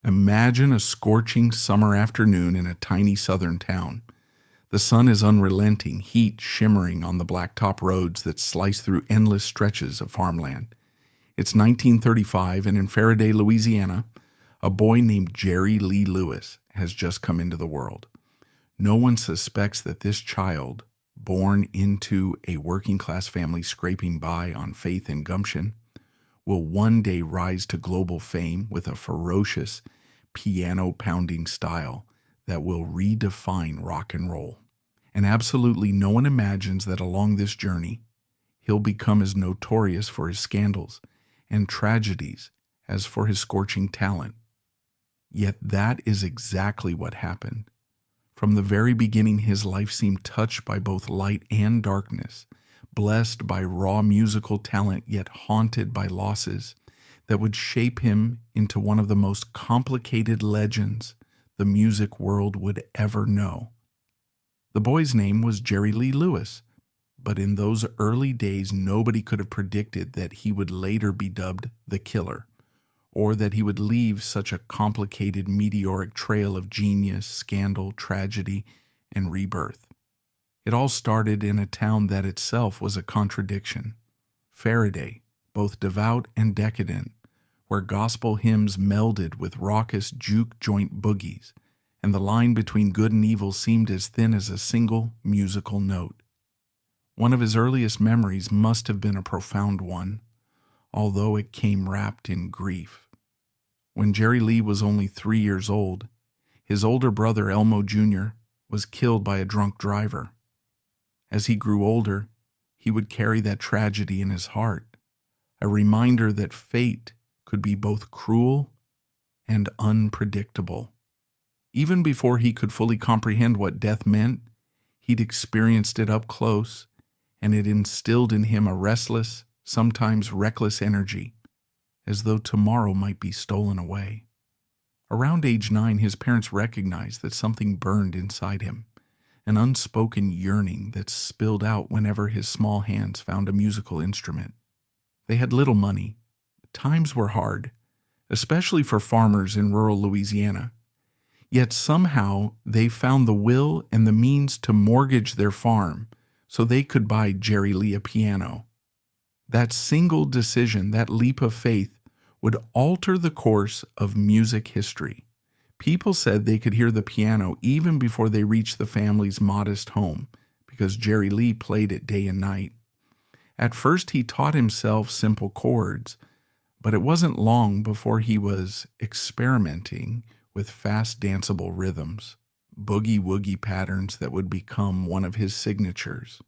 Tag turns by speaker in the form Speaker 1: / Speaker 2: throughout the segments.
Speaker 1: Imagine a scorching summer afternoon in a tiny southern town. The sun is unrelenting, heat shimmering on the blacktop roads that slice through endless stretches of farmland. It's 1935, and in Faraday, Louisiana, a boy named Jerry Lee Lewis has just come into the world. No one suspects that this child, born into a working-class family scraping by on faith and gumption, will one day rise to global fame with a ferocious, piano-pounding style that will redefine rock and roll. And absolutely no one imagines that along this journey, he'll become as notorious for his scandals and tragedies as for his scorching talent. Yet that is exactly what happened. From the very beginning, his life seemed touched by both light and darkness, blessed by raw musical talent, yet haunted by losses that would shape him into one of the most complicated legends the music world would ever know. The boy's name was Jerry Lee Lewis, but in those early days, nobody could have predicted that he would later be dubbed the Killer, or that he would leave such a complicated, meteoric trail of genius, scandal, tragedy, and rebirth. It all started in a town that itself was a contradiction. Faraday, both devout and decadent, where gospel hymns melded with raucous juke joint boogies, and the line between good and evil seemed as thin as a single musical note. One of his earliest memories must have been a profound one, although it came wrapped in grief. When Jerry Lee was only 3 years old, his older brother Elmo Jr. was killed by a drunk driver. As he grew older, he would carry that tragedy in his heart, a reminder that fate could be both cruel and unpredictable. Even before he could fully comprehend what death meant, he'd experienced it up close, and it instilled in him a restless, sometimes reckless energy, as though tomorrow might be stolen away. Around age 9, his parents recognized that something burned inside him, an unspoken yearning that spilled out whenever his small hands found a musical instrument. They had little money. Times were hard, especially for farmers in rural Louisiana. Yet somehow they found the will and the means to mortgage their farm so they could buy Jerry Lee a piano. That single decision, that leap of faith, would alter the course of music history. People said they could hear the piano even before they reached the family's modest home, because Jerry Lee played it day and night. At first he taught himself simple chords, but it wasn't long before he was experimenting with fast danceable rhythms, boogie-woogie patterns that would become one of his signatures.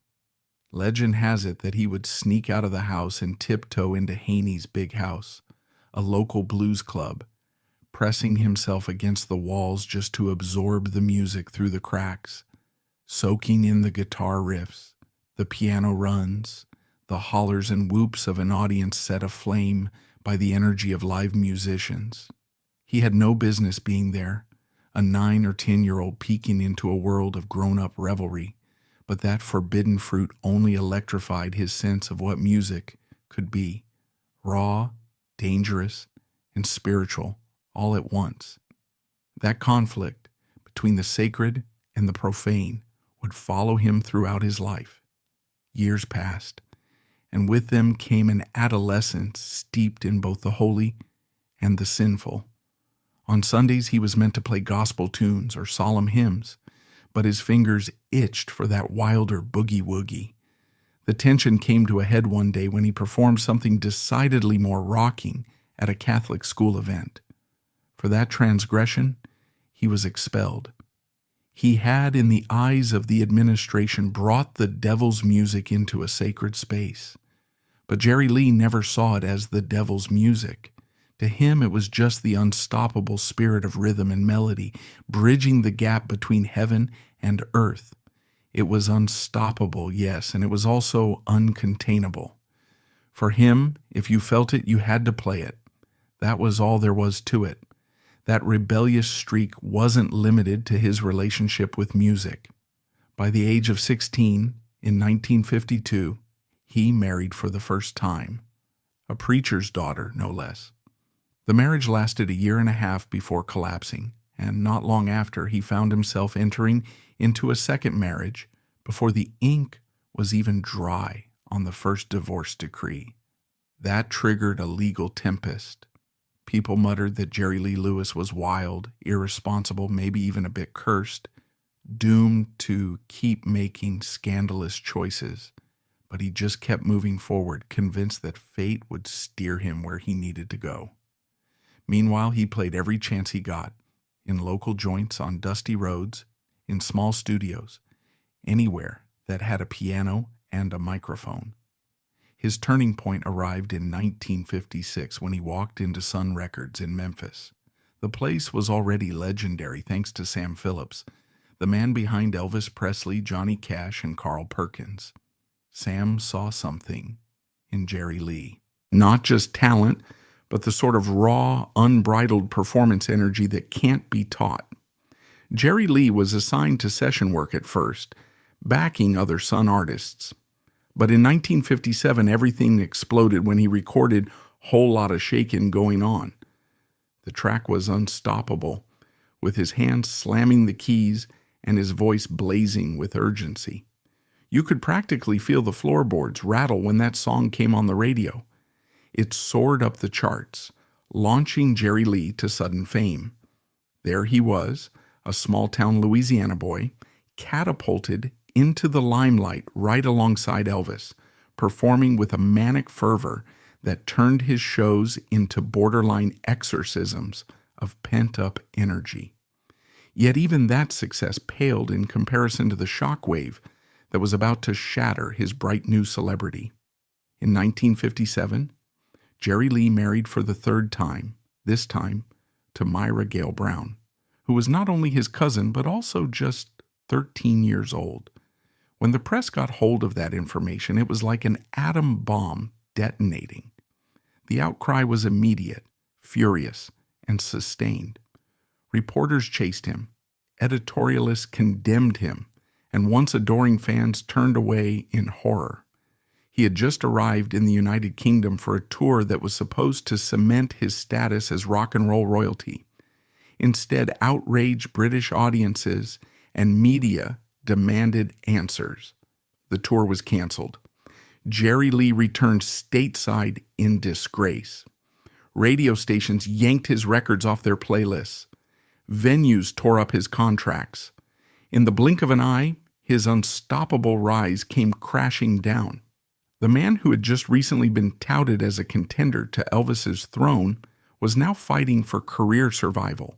Speaker 1: Legend has it that he would sneak out of the house and tiptoe into Haney's Big House, a local blues club, pressing himself against the walls just to absorb the music through the cracks, soaking in the guitar riffs, the piano runs, the hollers and whoops of an audience set aflame by the energy of live musicians. He had no business being there, a 9 or 10-year-old peeking into a world of grown-up revelry, but that forbidden fruit only electrified his sense of what music could be, raw, dangerous, and spiritual, all at once. That conflict between the sacred and the profane would follow him throughout his life. Years passed, and with them came an adolescence steeped in both the holy and the sinful. On Sundays he was meant to play gospel tunes or solemn hymns, but his fingers itched for that wilder boogie-woogie. The tension came to a head one day when he performed something decidedly more rocking at a Catholic school event. For that transgression, he was expelled. He had, in the eyes of the administration, brought the devil's music into a sacred space. But Jerry Lee never saw it as the devil's music. To him, it was just the unstoppable spirit of rhythm and melody, bridging the gap between heaven and earth. It was unstoppable, yes, and it was also uncontainable. For him, if you felt it, you had to play it. That was all there was to it. That rebellious streak wasn't limited to his relationship with music. By the age of 16, in 1952, he married for the first time. A preacher's daughter, no less. The marriage lasted a year and a half before collapsing, and not long after he found himself entering into a second marriage before the ink was even dry on the first divorce decree. That triggered a legal tempest. People muttered that Jerry Lee Lewis was wild, irresponsible, maybe even a bit cursed, doomed to keep making scandalous choices. But he just kept moving forward, convinced that fate would steer him where he needed to go. Meanwhile, he played every chance he got, in local joints on dusty roads, in small studios, anywhere that had a piano and a microphone. His turning point arrived in 1956 when he walked into Sun Records in Memphis. The place was already legendary thanks to Sam Phillips, the man behind Elvis Presley, Johnny Cash, and Carl Perkins. Sam saw something in Jerry Lee. Not just talent, but the sort of raw, unbridled performance energy that can't be taught. Jerry Lee was assigned to session work at first, backing other Sun artists. But in 1957, everything exploded when he recorded Whole Lotta Shakin' Going On. The track was unstoppable, with his hands slamming the keys and his voice blazing with urgency. You could practically feel the floorboards rattle when that song came on the radio. It soared up the charts, launching Jerry Lee to sudden fame. There he was, a small-town Louisiana boy, catapulted into the limelight right alongside Elvis, performing with a manic fervor that turned his shows into borderline exorcisms of pent-up energy. Yet even that success paled in comparison to the shockwave that was about to shatter his bright new celebrity. In 1957, Jerry Lee married for the third time, this time to Myra Gale Brown, who was not only his cousin but also just 13 years old. When the press got hold of that information, it was like an atom bomb detonating. The outcry was immediate, furious, and sustained. Reporters chased him, editorialists condemned him, and once adoring fans turned away in horror. He had just arrived in the United Kingdom for a tour that was supposed to cement his status as rock and roll royalty. Instead, outraged British audiences and media demanded answers. The tour was canceled. Jerry Lee returned stateside in disgrace. Radio stations yanked his records off their playlists. Venues tore up his contracts. In the blink of an eye, his unstoppable rise came crashing down. The man who had just recently been touted as a contender to Elvis's throne was now fighting for career survival.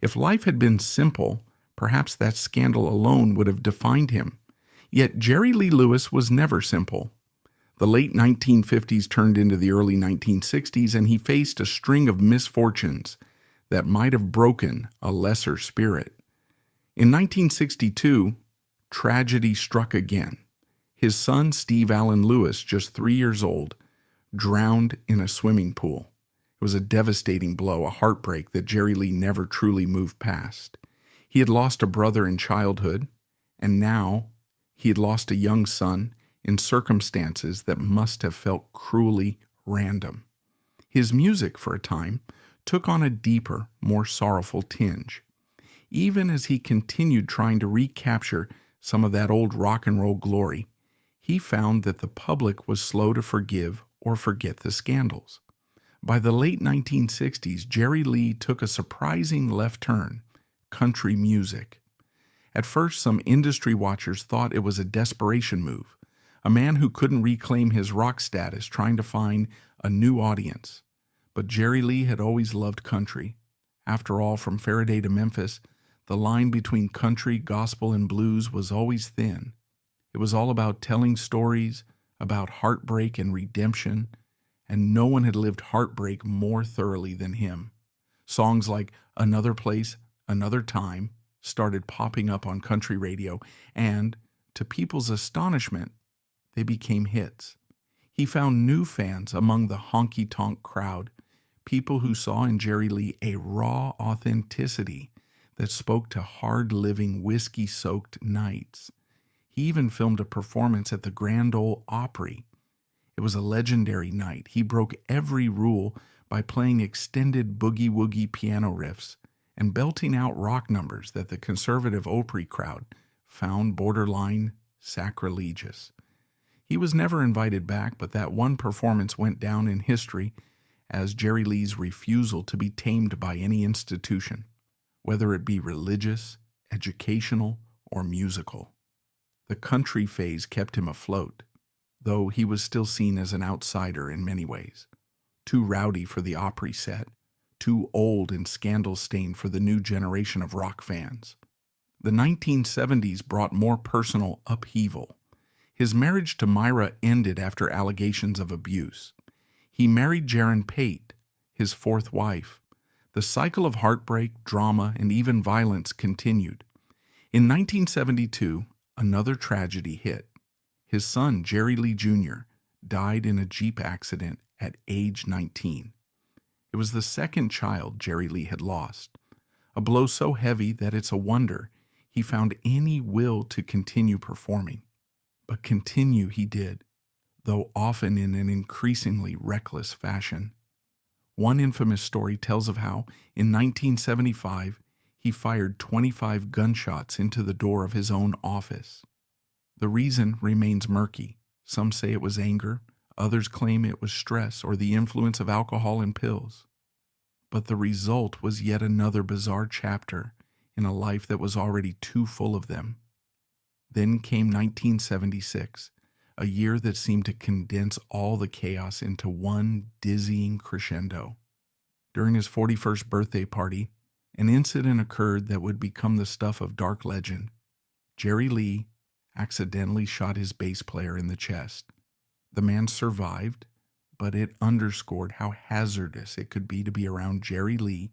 Speaker 1: If life had been simple, perhaps that scandal alone would have defined him. Yet Jerry Lee Lewis was never simple. The late 1950s turned into the early 1960s, and he faced a string of misfortunes that might have broken a lesser spirit. In 1962, tragedy struck again. His son, Steve Allen Lewis, just 3 years old, drowned in a swimming pool. It was a devastating blow, a heartbreak that Jerry Lee never truly moved past. He had lost a brother in childhood, and now he had lost a young son in circumstances that must have felt cruelly random. His music, for a time, took on a deeper, more sorrowful tinge. Even as he continued trying to recapture some of that old rock and roll glory, he found that the public was slow to forgive or forget the scandals. By the late 1960s, Jerry Lee took a surprising left turn: country music. At first, some industry watchers thought it was a desperation move, a man who couldn't reclaim his rock status trying to find a new audience. But Jerry Lee had always loved country. After all, from Faraday to Memphis, the line between country, gospel, and blues was always thin. It was all about telling stories, about heartbreak and redemption, and no one had lived heartbreak more thoroughly than him. Songs like Another Place, Another Time started popping up on country radio, and, to people's astonishment, they became hits. He found new fans among the honky-tonk crowd, people who saw in Jerry Lee a raw authenticity that spoke to hard-living, whiskey-soaked nights. He even filmed a performance at the Grand Ole Opry. It was a legendary night. He broke every rule by playing extended boogie-woogie piano riffs and belting out rock numbers that the conservative Opry crowd found borderline sacrilegious. He was never invited back, but that one performance went down in history as Jerry Lee's refusal to be tamed by any institution, whether it be religious, educational, or musical. The country phase kept him afloat, though he was still seen as an outsider in many ways. Too rowdy for the Opry set, too old and scandal-stained for the new generation of rock fans. The 1970s brought more personal upheaval. His marriage to Myra ended after allegations of abuse. He married Jaren Pate, his fourth wife. The cycle of heartbreak, drama, and even violence continued. In 1972, another tragedy hit. His son, Jerry Lee Jr., died in a Jeep accident at age 19. It was the second child Jerry Lee had lost, a blow so heavy that it's a wonder he found any will to continue performing. But continue he did, though often in an increasingly reckless fashion. One infamous story tells of how, in 1975, he fired 25 gunshots into the door of his own office. The reason remains murky. Some say it was anger, others claim it was stress or the influence of alcohol and pills. But the result was yet another bizarre chapter in a life that was already too full of them. Then came 1976, a year that seemed to condense all the chaos into one dizzying crescendo. During his 41st birthday party, an incident occurred that would become the stuff of dark legend. Jerry Lee accidentally shot his bass player in the chest. The man survived, but it underscored how hazardous it could be to be around Jerry Lee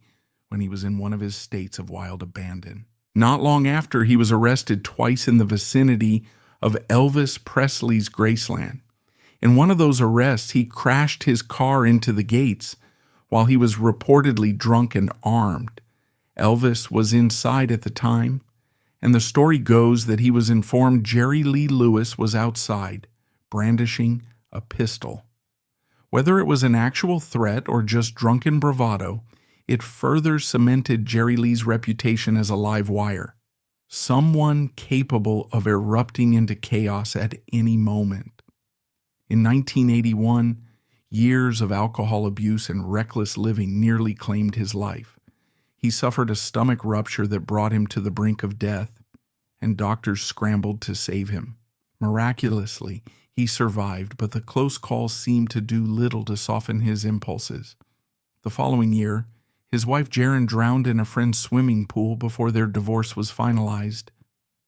Speaker 1: when he was in one of his states of wild abandon. Not long after, he was arrested twice in the vicinity of Elvis Presley's Graceland. In one of those arrests, he crashed his car into the gates while he was reportedly drunk and armed. Elvis was inside at the time, and the story goes that he was informed Jerry Lee Lewis was outside, brandishing a pistol. Whether it was an actual threat or just drunken bravado, it further cemented Jerry Lee's reputation as a live wire, someone capable of erupting into chaos at any moment. In 1981, years of alcohol abuse and reckless living nearly claimed his life. He suffered a stomach rupture that brought him to the brink of death, and doctors scrambled to save him. Miraculously, he survived, but the close call seemed to do little to soften his impulses. The following year, his wife Jaren drowned in a friend's swimming pool before their divorce was finalized.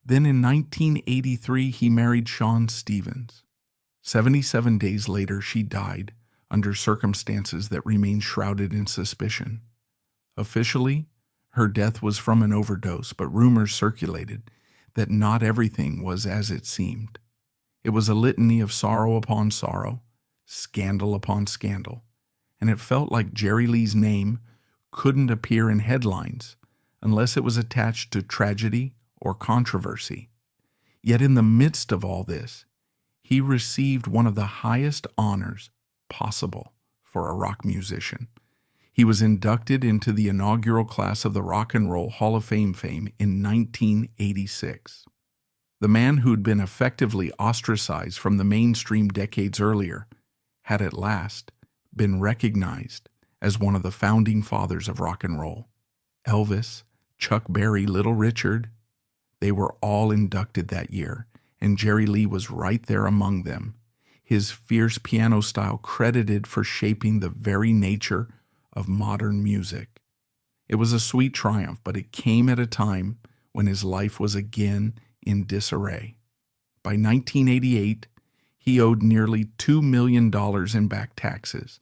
Speaker 1: Then in 1983, he married Shawn Stevens. 77 days later, she died under circumstances that remain shrouded in suspicion. Officially, her death was from an overdose, but rumors circulated that not everything was as it seemed. It was a litany of sorrow upon sorrow, scandal upon scandal, and it felt like Jerry Lee's name couldn't appear in headlines unless it was attached to tragedy or controversy. Yet in the midst of all this, he received one of the highest honors possible for a rock musician. He was inducted into the inaugural class of the Rock and Roll Hall of Fame in 1986. The man who'd been effectively ostracized from the mainstream decades earlier had at last been recognized as one of the founding fathers of rock and roll. Elvis, Chuck Berry, Little Richard, they were all inducted that year, and Jerry Lee was right there among them, his fierce piano style credited for shaping the very nature of modern music. It was a sweet triumph, but it came at a time when his life was again in disarray. By 1988, he owed nearly $2 million in back taxes.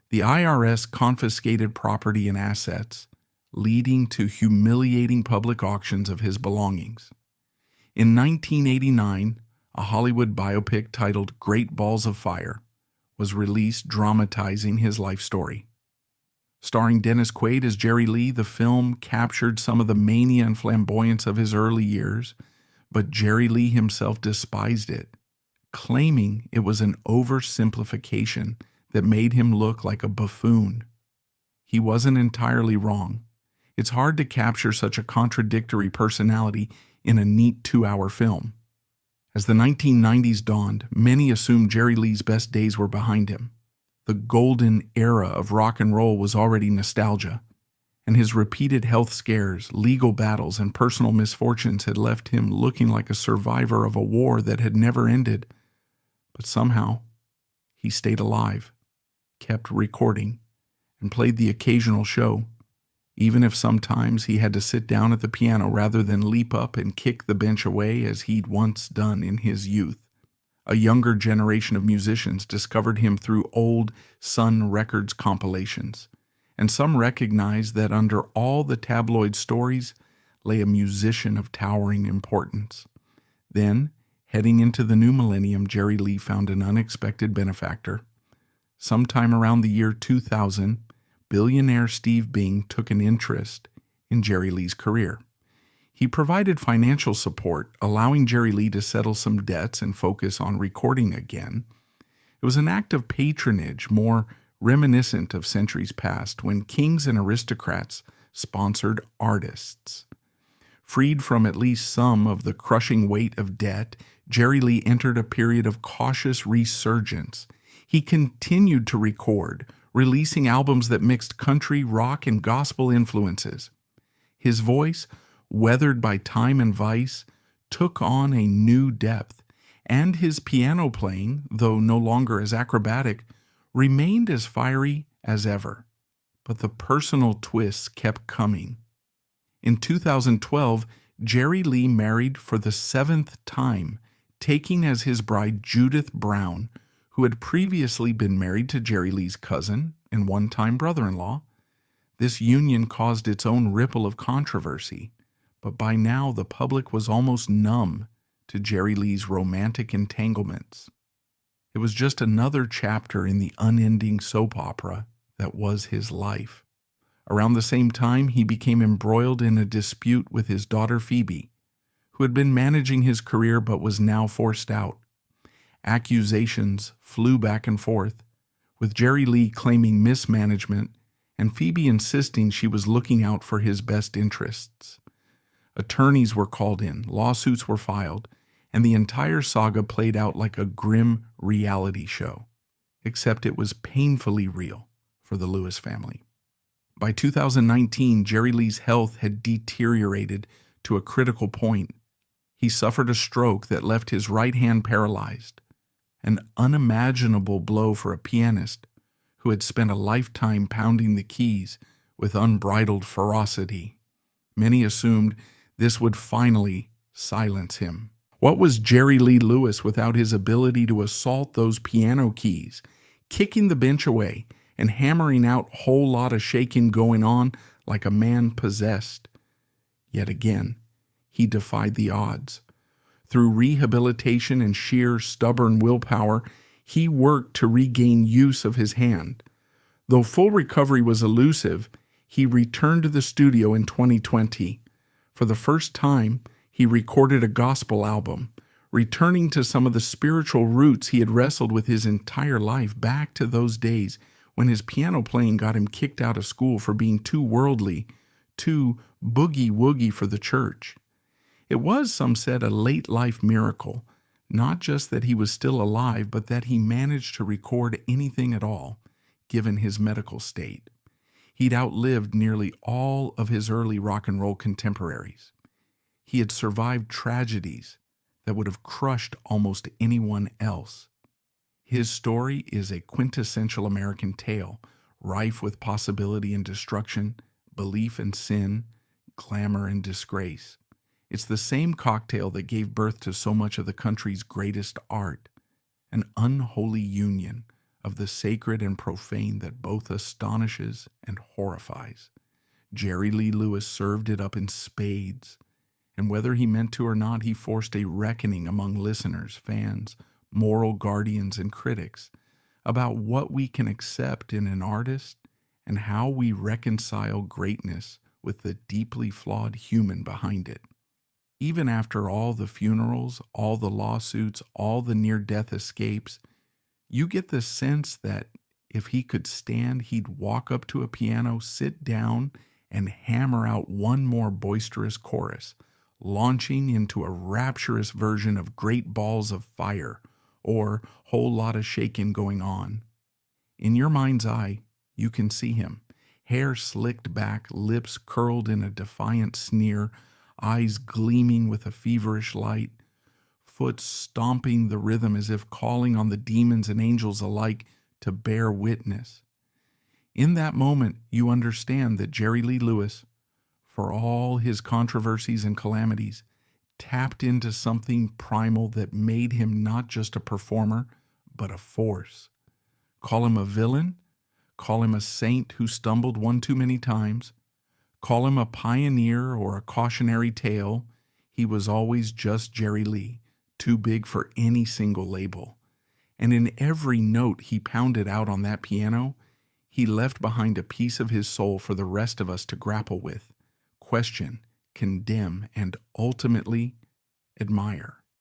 Speaker 1: The IRS confiscated property and assets, leading to humiliating public auctions of his belongings. In 1989, a Hollywood biopic titled Great Balls of Fire was released, dramatizing his life story. Starring Dennis Quaid as Jerry Lee, the film captured some of the mania and flamboyance of his early years, but Jerry Lee himself despised it, claiming it was an oversimplification that made him look like a buffoon. he wasn't entirely wrong. It's hard to capture such a contradictory personality in a neat 2-hour film. As the 1990s dawned, many assumed Jerry Lee's best days were behind him. The golden era of rock and roll was already nostalgia, and his repeated health scares, legal battles, and personal misfortunes had left him looking like a survivor of a war that had never ended. But somehow, he stayed alive, kept recording, and played the occasional show, even if sometimes he had to sit down at the piano rather than leap up and kick the bench away as he'd once done in his youth. A younger generation of musicians discovered him through old Sun Records compilations, and some recognized that under all the tabloid stories lay a musician of towering importance. Then, heading into the new millennium, Jerry Lee found an unexpected benefactor. Sometime around the year 2000, billionaire Steve Bing took an interest in Jerry Lee's career. He provided financial support, allowing Jerry Lee to settle some debts and focus on recording again. It was an act of patronage more reminiscent of centuries past, when kings and aristocrats sponsored artists. Freed from at least some of the crushing weight of debt, Jerry Lee entered a period of cautious resurgence. He continued to record, releasing albums that mixed country, rock, and gospel influences. His voice, weathered by time and vice, took on a new depth, and his piano playing, though no longer as acrobatic, remained as fiery as ever. But the personal twists kept coming. In 2012, Jerry Lee married for the 7th time, taking as his bride Judith Brown, who had previously been married to Jerry Lee's cousin and one-time brother-in-law. This union caused its own ripple of controversy, but by now the public was almost numb to Jerry Lee's romantic entanglements. It was just another chapter in the unending soap opera that was his life. Around the same time, he became embroiled in a dispute with his daughter Phoebe, who had been managing his career but was now forced out. Accusations flew back and forth, with Jerry Lee claiming mismanagement and Phoebe insisting she was looking out for his best interests. Attorneys were called in, lawsuits were filed, and the entire saga played out like a grim reality show, except it was painfully real for the Lewis family. By 2019, Jerry Lee's health had deteriorated to a critical point. He suffered a stroke that left his right hand paralyzed, an unimaginable blow for a pianist who had spent a lifetime pounding the keys with unbridled ferocity. Many assumed this would finally silence him. What was Jerry Lee Lewis without his ability to assault those piano keys, kicking the bench away and hammering out a whole lot of shaking going on like a man possessed? Yet again, he defied the odds. Through rehabilitation and sheer stubborn willpower, he worked to regain use of his hand. Though full recovery was elusive, he returned to the studio in 2020. For the first time, he recorded a gospel album, returning to some of the spiritual roots he had wrestled with his entire life, back to those days when his piano playing got him kicked out of school for being too worldly, too boogie-woogie for the church. It was, some said, a late-life miracle, not just that he was still alive, but that he managed to record anything at all, given his medical state. He'd outlived nearly all of his early rock and roll contemporaries. He had survived tragedies that would have crushed almost anyone else. His story is a quintessential American tale, rife with possibility and destruction, belief and sin, glamour and disgrace. It's the same cocktail that gave birth to so much of the country's greatest art, an unholy union of the sacred and profane that both astonishes and horrifies. Jerry Lee Lewis served it up in spades, and whether he meant to or not, he forced a reckoning among listeners, fans, moral guardians, and critics about what we can accept in an artist and how we reconcile greatness with the deeply flawed human behind it. Even after all the funerals, all the lawsuits, all the near-death escapes, you get the sense that If he could stand, he'd walk up to a piano, sit down, and hammer out one more boisterous chorus, launching into a rapturous version of Great Balls of Fire or Whole Lotta Shakin' Going On. In your mind's eye, you can see him, hair slicked back, lips curled in a defiant sneer, eyes gleaming with a feverish light, foot stomping the rhythm as if calling on the demons and angels alike to bear witness. In that moment, you understand that Jerry Lee Lewis, for all his controversies and calamities, tapped into something primal that made him not just a performer, but a force. Call him a villain, call him a saint who stumbled one too many times, call him a pioneer or a cautionary tale, he was always just Jerry Lee, too big for any single label. And in every note he pounded out on that piano, he left behind a piece of his soul for the rest of us to grapple with, question, condemn, and ultimately admire.